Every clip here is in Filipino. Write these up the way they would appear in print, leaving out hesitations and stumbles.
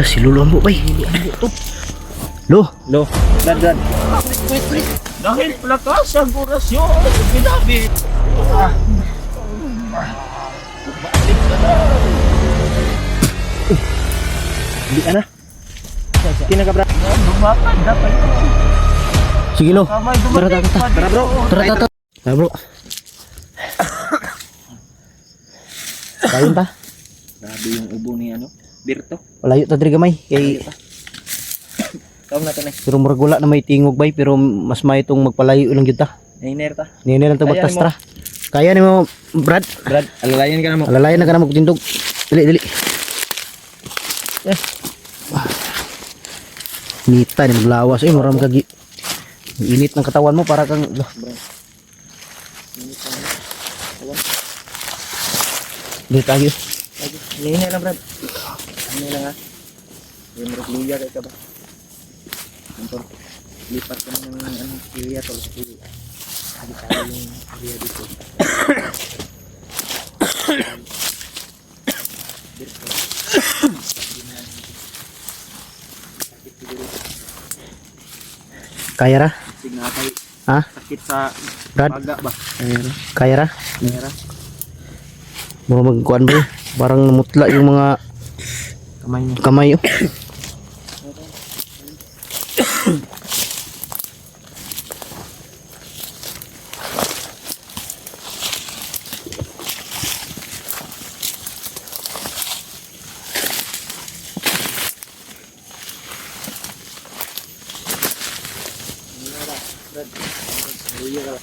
Si Lolo Ambo bay. Lo. Lo. Brad. Wait. Dahil plakas ang orasyon, ginamit. Balik ka na. Hindi ka na. Kinaka Brad. Lumakan na kayo. Sige Lo. Kamay Tara dumating. tara. Bro. Tara bro. Kain pa. Grabe yung ubo ni ano, Birto. Walayo ta diri gamay kay Kaum na to na. pero murag wala na may tingog bay pero mas may itong magpalayo lang gyud ta. Nainer ta. Nini lang tag Kaya batas nimo. tara. Kaya nimo Brad. Brad, alalayan ka na mo. Alalayan na ka na magtindog. Dili. Nita ni maglawas maram ka init ng katawan mo para kang Dili tayo. Nainer na Brad. Ano lang ha. Yung magluya kay ka ba? Anton, lipat ka ng anong area to. Hindi tayo yung area dito. Birto. Kaya ra? Signatay. Ha? Sakit sa Brad? baga ba? Kaya ra? Naira. Mga magkuan ba? Parang namutla yung mga Kamay niya. kamay oh.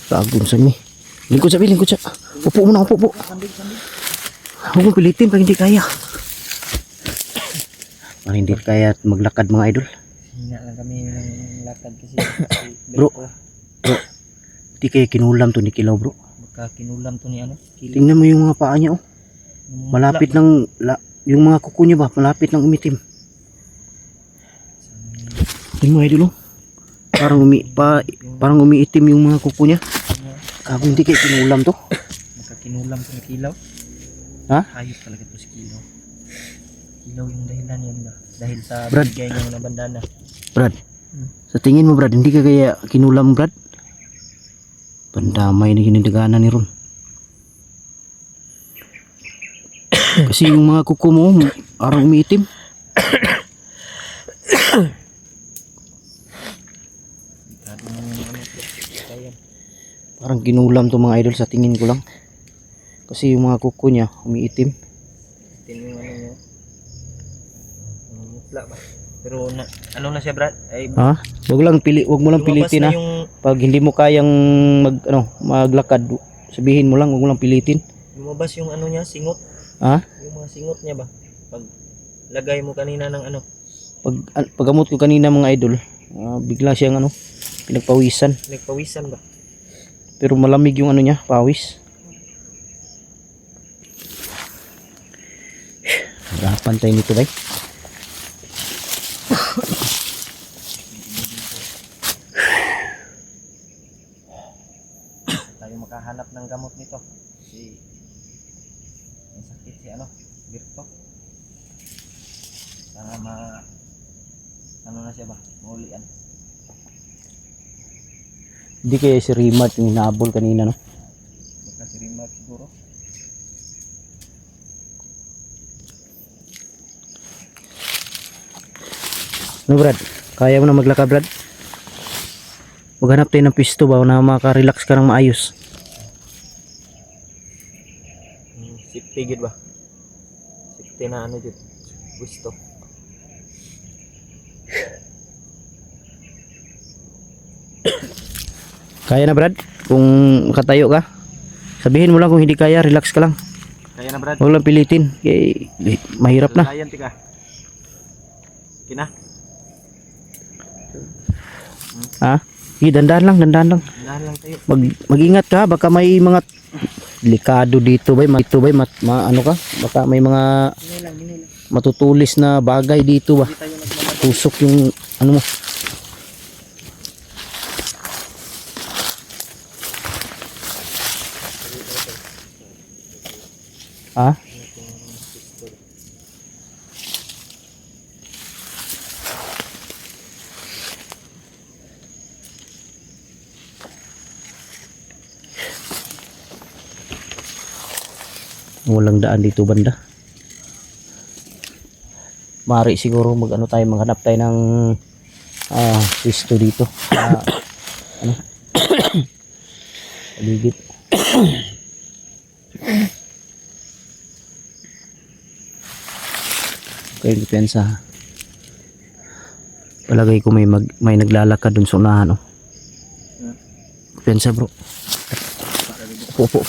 Tagong sa mi. Lingkod sa. Upo muna, upo. Huwag mong pilitin pag hindi kaya. Pag hindi kaya maglakad mga idol. Hina lang kami ng lakad kasi. Bro. Hindi kaya kinulam to ni Kilaw bro. Baka kinulam to ni ano? Tingnan mo yung mga paa niya oh. Malapit ng yung mga kuko niya ba, malapit ng umitim. Tingnan mo idol oh. Parang umiitim yung mga kuko niya. Kago hindi kaya kinulam to. Baka kinulam to ni Kilaw. Ha? Hayop talaga to si Kilaw. Kilaw yung dahilan yan ba? Dahil sa Brad. bigay niya ng bandana. Brad. Sa tingin mo Brad, hindi ka kaya kinulam Brad? Pandamay na ginidaganan ni Ron. Kasi yung mga kuko mo parang umiitim. Parang kinulam to mga idol sa tingin ko lang. Kasi yung mga kuko niya umiitim. Tingnan yung ano niya. Mutla ba? Pero ano na siya Brad? Ay, Ha? Wag mo lang lumabas pilitin na ha. yung Pag hindi mo kayang maglakad, sabihin mo lang, wag mo lang pilitin. lumabas yung ano niya, singot. Ha? Yung mga singot niya ba? Pag lagay mo kanina ng ano, Paggamot ko kanina mga idol, bigla siyang pinagpawisan. nagpawisan ba? Pero malamig yung ano niya, pawis. Harapan tayo nito bay. Tayo makahanap ng gamot nito. Kasi may sakit si Birto. Sana ano na siya ba? Maulian. Hindi kaya si Rimart yung hinabol kanina no? Baka si Rimat siguro. No Brad, kaya mo na maglakad Brad? Maghanap tayo ng pisto ba na makarelax ka ng maayos. Safety gid ba? Safety na ano gid. Gusto. Kaya na Brad? Kung makatayo ka, sabihin mo lang kung hindi kaya, relax ka lang. Kaya na Brad. Huwag lang pilitin, kaya mahirap na. Layan tika. Kina. Ha? Sige, dandan lang. Dahan lang tayo. Mag-ingat ka, baka may mga delikado dito bay, ano ka? Baka may mga matutulis na bagay dito ba? Tusok yung ano mo. Ha? Walang daan dito banda. Mari siguro mag-ano tayo, maghanap tayo ng pwesto dito. Ano? Paligid. Okay, depensa. Palagay ko may naglalakad dun sa unahan, oh. Depensa, bro. Upo.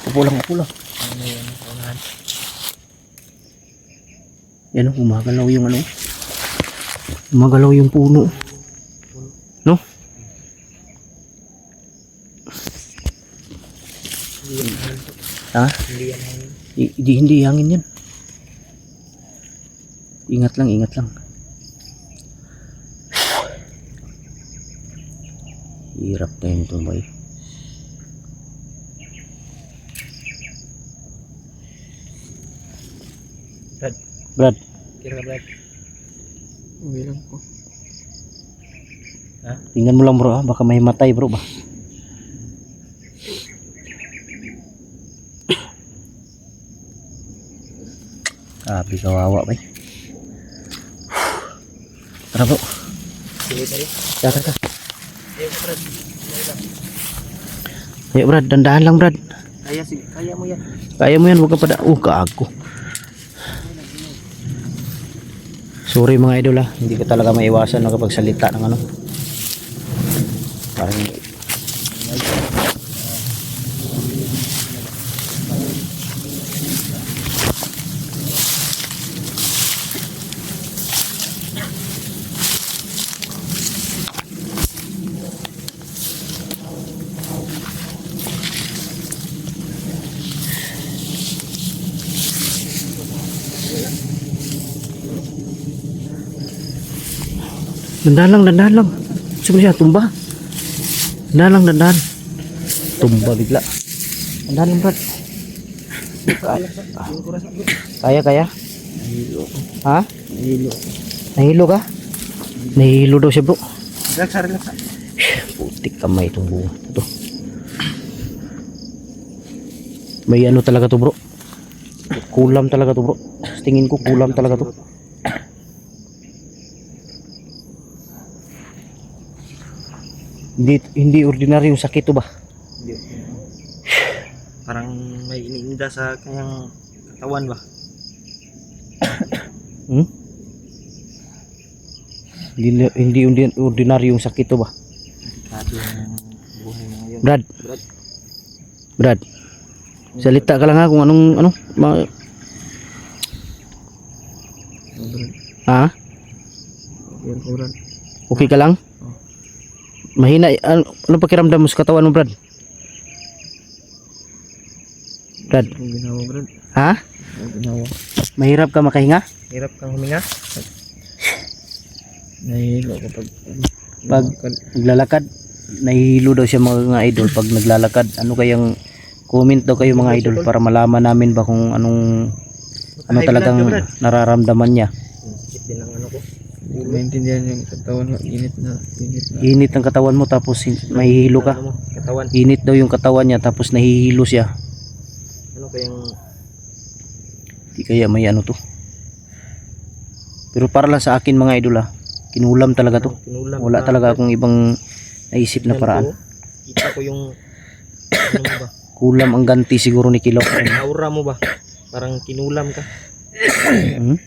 Upo lang. Yan, oh, gumagalaw yung ano. Gumagalaw yung puno. No? Ha? Hindi hangin yan. Ingat lang. Hirap na yun ito, boy. Brad. Kira Brad. Uwi lang po. Ha? Tingnan mo lang, bro, ha? Baka may matay, bro, ba? Grabe, kawawa, bay. Tara, bro. Sige tayo. Tara ka. Ayo Brad. Ayo, Brad, dandahan lang, Brad. Kaya mo yan. Kaya mo yan, huwag ka pada. Gago. Sorry mga idol, ha. Hindi ko talaga maiwasan na kapag salita ng ano. Parang dandahan lang. Sebenarnya tumba. Dandahan. Tumba bigla. Dandahan lang, Brad. Kaya? Ha? Nahilo ka? Nahilo daw siya, bro. Relax. Putik kamay itong bunga. Ito. May ano talaga to, bro. Kulam talaga to, bro. Tingin ko kulam talaga to. Hindi ordinaryong sakit to ba? Hindi. Parang may iniinda sa kanyang katawan ba? Hindi ordinaryong sakit to ba? Delikado yung buhay mo ngayon. Brad. Salita ka lang, ha, kung anong ha? Yan ko Brad. Okay ka lang? Mahina, ano pakiramdam mo sa katawan mo, Brad? Ang ginawa Brad. Ha? Ang ginawa. Mahirap ka makahinga? Hirap kang huminga. Nahihilo kapag Pag naglalakad, nahihilo daw siya mga idol pag naglalakad. Ano kayang comment daw kayo mga idol para malaman namin ba kung ano talagang nararamdaman niya. Sakit din ang ano ko. Hindi ko maintindihan yung katawan mo. Init na. Init ang katawan mo tapos mahihilo ka. Ano mo? Katawan. Init daw yung katawan niya tapos nahihilo siya. Ano kayang Di kaya may ano to. Pero para lang sa akin mga idol, ha, kinulam talaga to. kinulam? Wala talaga akong ibang naisip na paraan. Kita ko yung ano mo ba? Kulam ang ganti siguro ni Kilaw. Aura mo ba? Parang kinulam ka. Hmm?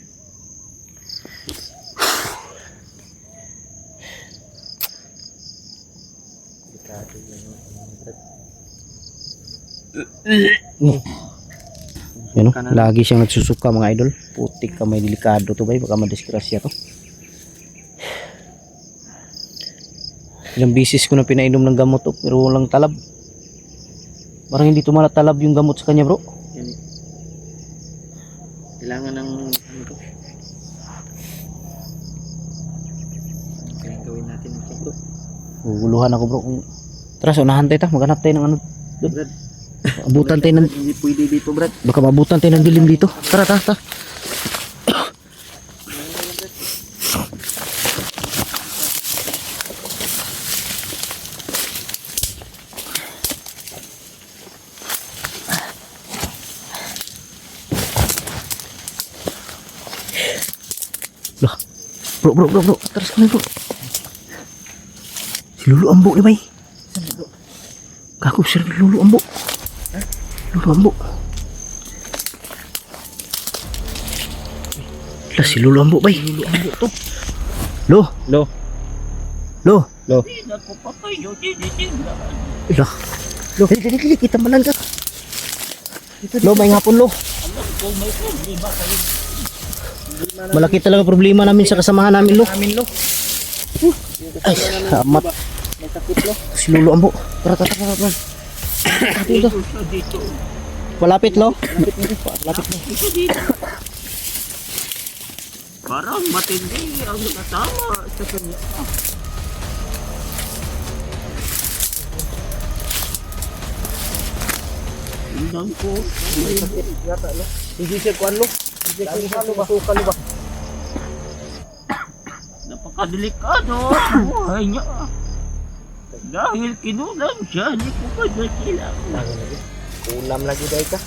Yan, oh, lagi siyang nagsusuka mga idol. Putik ka, may delikado to, bay, baka madisgrasya to. Ilang bisis ko na pinainom ng gamot to, pero walang talab. Parang hindi tumalatalab yung gamot sa kanya, bro. Yan eh. Kailangan ng ano to? Kaya gawin natin ito bro. Guguluhan ako, bro. Tara, so unahan tayo, maghanap tayo ng ano. Brad, Abutan tayo ng, hindi pwede dito Brad. baka mabutan tayo ng dilim dito. Tara. Lah. Bro. Atras ka na bro. Si Lulu Ambo ni bay. Kaku sir Lulu Ambo. Lulu Ambo. Lah si Lulu Ambo bay. Lulu Ambo to. Lo. Hindi na ko pa kayo tinitingnan. Lah. Lo, dili kita manan ka. Lo, may ngapon lo. Alam ko may problema kayo. Malaki talaga problema namin sa kasamahan namin lo. Ay, amat. May sakit lo. Si Lulu Ambo. Tara. Dito siya dito. Palapit lo. Dito dito. Parang matindi ang nakatama sa kanya. Tingnan ko. May sakit yata lo. Hindi siya kuan lo. Hindi siya susukan lo ba? Napakadelikado ang buhay niya. Dahil kinulam siya ni Commander Kilaw. Kulam lagi dai ka.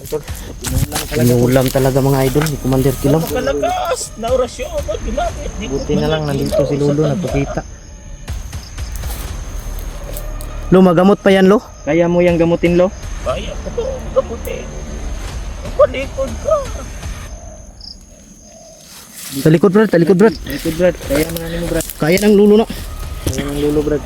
Antol, Pinulam talaga mga idol ni Commander Kilaw. Napakalakas na orasyon ang ginamit ni buti na lang Commander nandito si Kilaw Lolo sa nagpakita. Lo, magamot pa yan lo. Kaya mo yang gamutin lo? kaya ko to gamutin. Ang palikod ka. Talikod brad. Ito brad, kaya man mo brad. Kaya ng Lulu na. Kaya ng Lolo brad.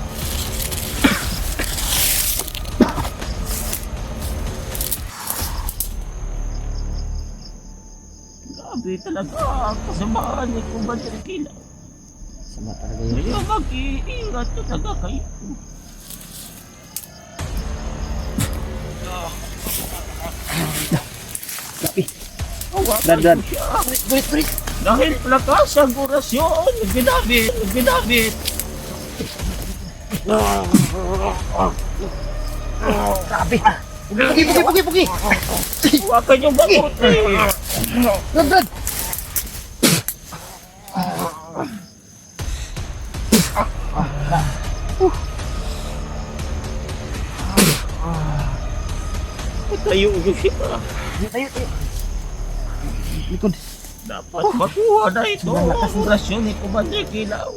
Grabe talaga ang kasamaan ni Commander Kilaw. Sama talaga yun. Kaya mag-iingat talaga kayo. Brad. Dahil lakas ang orasyon na ginamit. Pugi. Huwag kanyong mabuti. Brad. Tayo siya. Tayo. Likod. Dapat makuha na ito ang orasyon ni Commander Kilaw.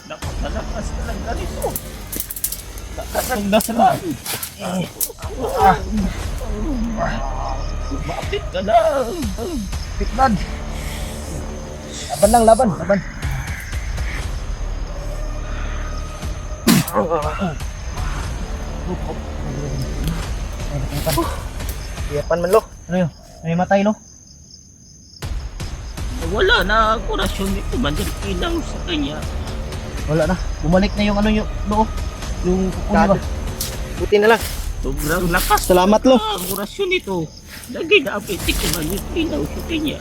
Dapat nalakas talaga nito. Lakas ang dasalan. Mapit ka lang. Pitman. Laban. Iyapan man lo. Ano yun? May matay lo. Wala na ang orasyon ni Commander Kilaw sa kanya. Wala na. Bumalik na yung ano yung lo. Yung kuko ba? Buti na lang. Sobrang lakas Salamat lo. ang orasyon nito. Lagi na apit ni Commander Kilaw sa kanya.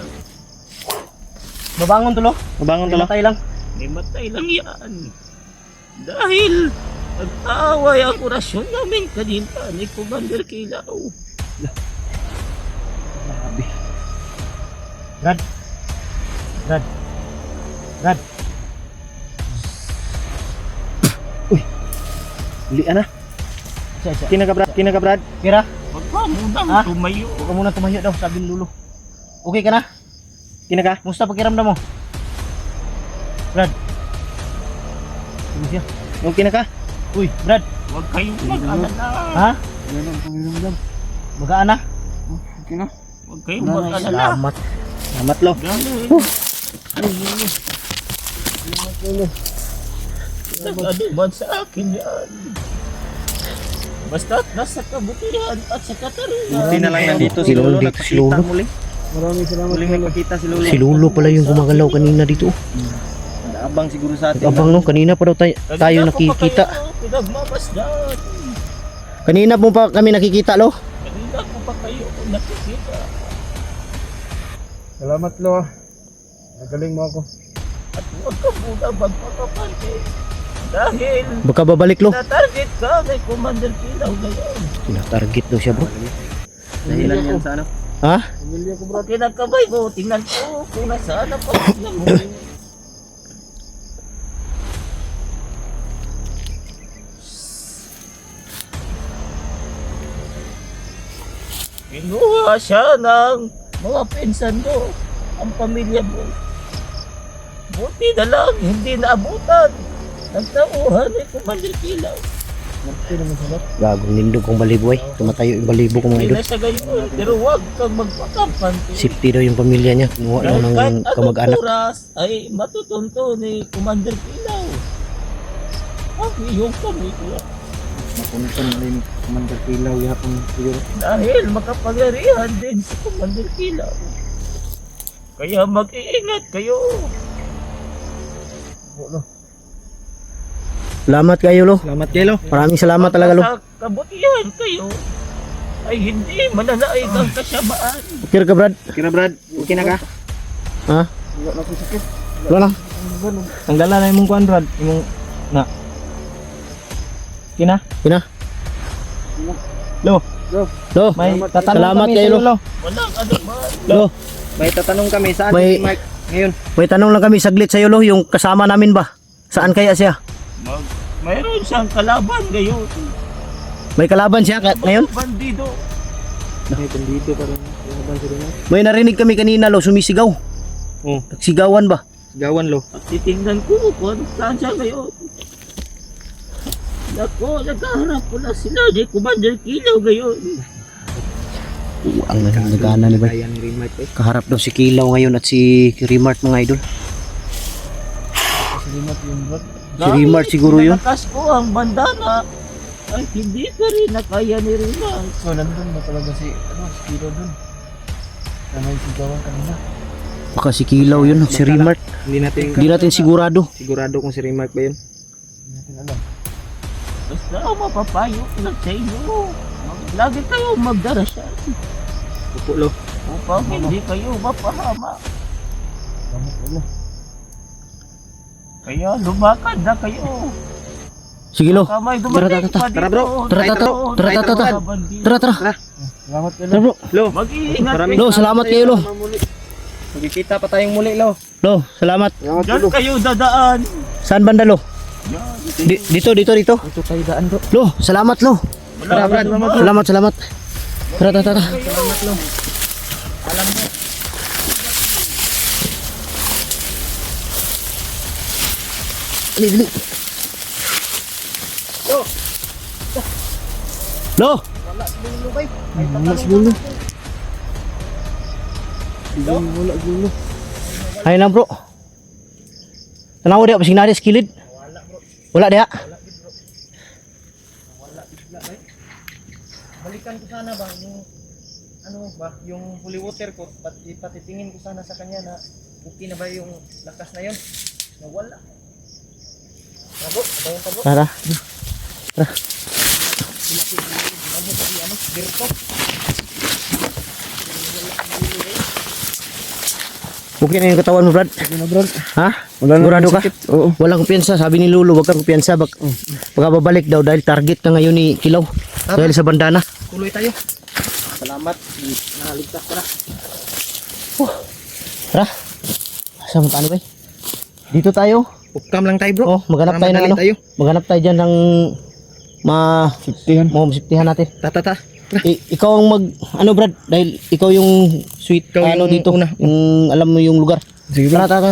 Mabangon to lo. Mabangon May matay lang. May matay lang yan. Dahil nag-aaway ang orasyon namin kanina ni Commander Kilaw. Brad. Uy. Uli na. Kina ka Brad. Kira. Huwag ka munang Ha? tumayo. Huwag ka muna tumayo daw, sabi ni Lulu. Okay ka na? Kina ka? Musta pakiramdam mo? Brad. Ano siya? Yung kina ka? Uy, Brad. Huwag kayong mag-alala. Ha? Magaan na? Huwag kayong mag-alala. Salamat lo. Dahil nag-anuman sa akin yan. Basta't nasa kabutihan at sa katarungan. Buti na lang nandito si Lolo. Nagpakita muli. Maraming salamat. Muling nagpakita si Lolo. Si Lulu pala yung gumagalaw kanina dito. Abang siguro sa atin. Abang no, kanina pa daw tayo Kanina ko pa nakikita. kayo pinagmamasdan. Kanina po pa kami nakikita lo. Kanina ko pa kayo nakikita. Salamat lo. Nagaling mo ako. At huwag ka muna magpapapante. Dahil Baka babalik lo. na-target ka kay Commander Kilaw ngayon. Tina-target daw siya bro. Dahilan yan sa ano? Ha? Pag kinakabay mo, tingnan ko kung nasaan ang pamilya mo. Kinuha siya ng mga pinsan mo, ang pamilya mo. Buti na lang, hindi naabutan. Nagtauhan ni Commander Kilaw. Gagong nindog kong balibo ay. Tumatayo yung balibo ko mga Hindi idol. na siya gayon, pero huwag kang magpakampante. Safety daw yung pamilya niya. Kinuha lang ng Kahit anong kamag-anak. oras ay matutunto ni Commander Kilaw. Ang iyong pamilya. Mapunta na rin Commander Kilaw yapon siguro. Dahil makapangyarihan din si Commander Kilaw. Kaya mag-iingat kayo. Salamat kayo lo. Salamat kayo. Maraming salamat talaga lo. Sa kabutihan kayo ay hindi mananaig ang kasamaan. Okay ka Brad? Kira Brad, okay na ka? Ha? Wala na ko sakit. Wala lang. Tanggalan na imong kuan Brad, imong na. Kina? Kina? Lo, Lo. may tatanong Salamat kami kayo sa'yo, lo. Walang anuman. Lo. May tatanong kami saan May- si Mark ngayon? May tanong lang kami saglit sa'yo lo. Yung kasama namin ba? Saan kaya siya? Mayroon siyang kalaban ngayon. May kalaban siya ngayon? Bandido. May bandito pa rin. Laban sa rin. May narinig kami kanina lo. Sumisigaw. Oh, Nagsigawan ba? gawan lo. At titingnan ko kung saan siya ngayon. Nako, nagkaharap ko na sila ni Commander Kilaw ngayon. Ang nagana ni ba? Ayan ni Mark eh. Kaharap daw si Kilaw ngayon at si Remart mga idol. Si Remart siguro yun. Lakas ko ang bandana ay hindi pa rin nakaya ni Rina. So nandun na talaga si Kilo dun. Ano yung sigawan kanina? Baka si Kilaw yun, si Remart. Hindi Hindi natin sigurado. sigurado kung si Remark ba yun. Basta mapapayo ko lang sa inyo. Lagi kayo magdarasyan Upo lo. upang hindi kayo mapahama. Kaya lumakad na kayo. Sige lo. Kamay Tara, dumating tara, pa tara, bro. dito. Tara, tara, tara, tara. Tara, tara. Salamat kayo Tara bro. Lo. Mag-iingat Maraming kayo. Lo, salamat kayo lo. Magkikita pa tayong muli lo. Lo, salamat. Salamat Diyan kayo dadaan. Saan banda lo? Yan. Dito. Ito tayo daan bro. Lo, salamat lo. Wala Brad. naman. Salamat, salamat. Tara, tara, tara. Salamat lo. Dali, dali. Lo. Wala siguro. Wala siguro. Ay na bro. Tanaw dia pasing nari sa kilid. Wala dia. Balikan ko sana ba yung ano ba yung holy water ko patitingin ko sana sa kanya na okay na ba yung lakas na yun. Nawala. Bro, tayo pa bro. Tara. Okay na yung katawan mo, Brad. Okay na bro. Ha? Wala na Sigurado ka? sakit. Oo. Walang kumpiyansa. Sabi ni Lolo, wag kang kumpiyansa. Baka babalik daw dahil target ka ngayon ni Kilaw. Dahil sa bandana. Tuloy tayo. Salamat. Nakaligtas ka na. Tara. Saan mo paano ba? Dito tayo. Upcam lang tayo bro. Oh, maghanap Para tayo ng madali ano. tayo. Maghanap tayo dyan ng Siptihan. masiptihan natin. Tata. Ikaw ang ano Brad, dahil ikaw yung sweet Ikaw ano yung dito, una. yung alam mo yung lugar. Sige Tara, tara.